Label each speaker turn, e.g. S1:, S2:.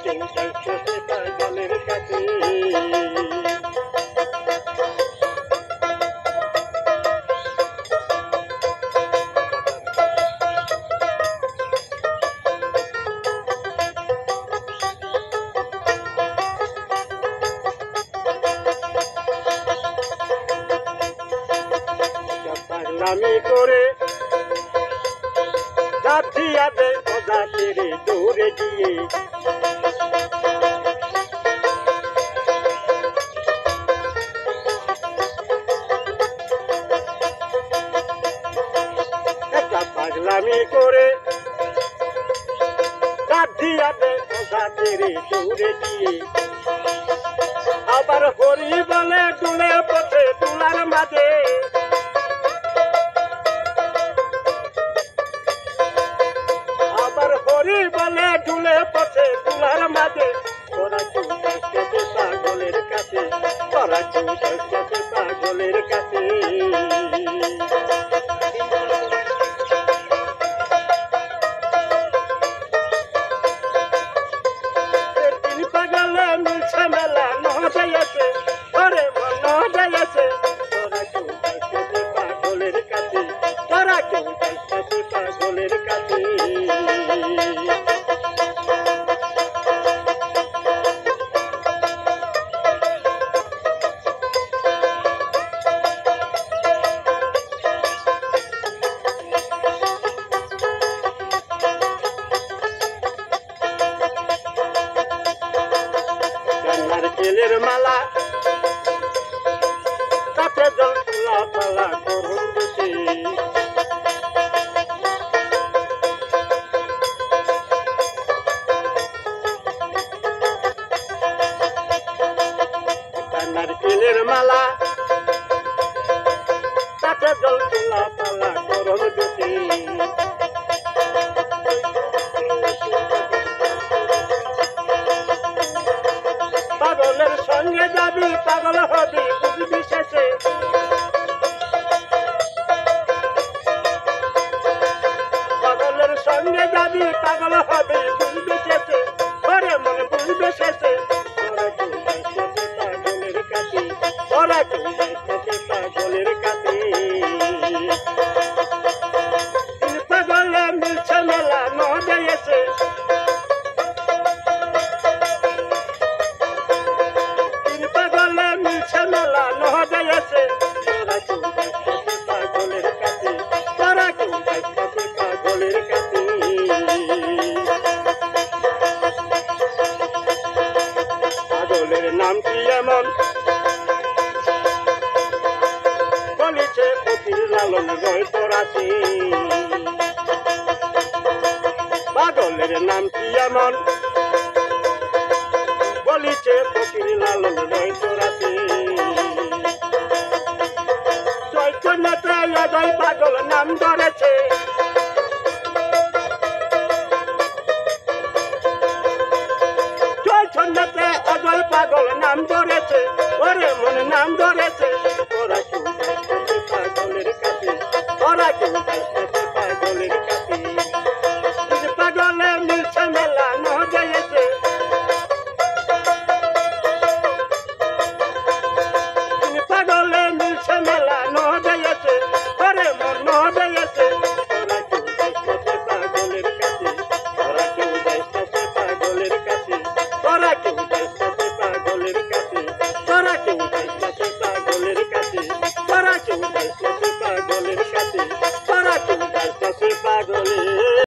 S1: কেউ যাইতেছে পাগলের কাছে। পাগলামি করে যাচ্ছিয়া দে ওজা তেরে দৌড়ে গিয়ে একটা পাগলামি করে যাচ্ছিয়া দে ওজা তেরে দৌড়ে গিয়ে আবার হরি বলে ডুলে পথে তুলার মাঝে হরি বলে ঢুলে পথে তুলার মাঝে তোরা কেউ যাইতেছে পাগলের কাছে, তোরা কেউ যাইতেছে পাগলের কাছে। পাগলে মিলছে মেলা ন যাইছে ওরে মন যাইছে তোরা কেউ যাইতেছে পাগলের কাছে, তোরা কেউ যাইতেছে পাগলের কাছে। নারকেলের মালা তাতে জল ফুলা পালা করুন দুটি নারকেলের মালা তাতে জল ফুলা পালা করুন দুটি পাগলের সঙ্গে যাবি পাগল হবি বুঝবি শেষে পাগলের সঙ্গে যাবি পাগল হবি বুঝবি শেষে ওরে মনে বুঝবে শেষে তোরা কেউ যাইতেছে পাগলের কাছে, তোরা কেউ যাইতেছে পাগলের কাছে। পাগলে মিলছে মেলা ন যাইছে মিলছে মেলা ন যাইছে তোরা কেউ যাইতেছে পাগলের কাছে, তোরা কেউ যাইতেছে পাগলের কাছে। পাগলের নাম কি এমন বলিছে ফকির লালন রয় তোরাছে। পাগলের নাম কি এমন বলিছে ফকির লালন রয় তোরাছে। চৈতন্যতে অজয় পাগল নাম ধরেছে চৈতন্যতে অজয় পাগল নাম ধরেছে ওরে মনে নাম ধরেছে তোরা কেউ যাইতেছে পাগলের কাছে, তোরা কেউ যাইতেছে পাগলের কাছে।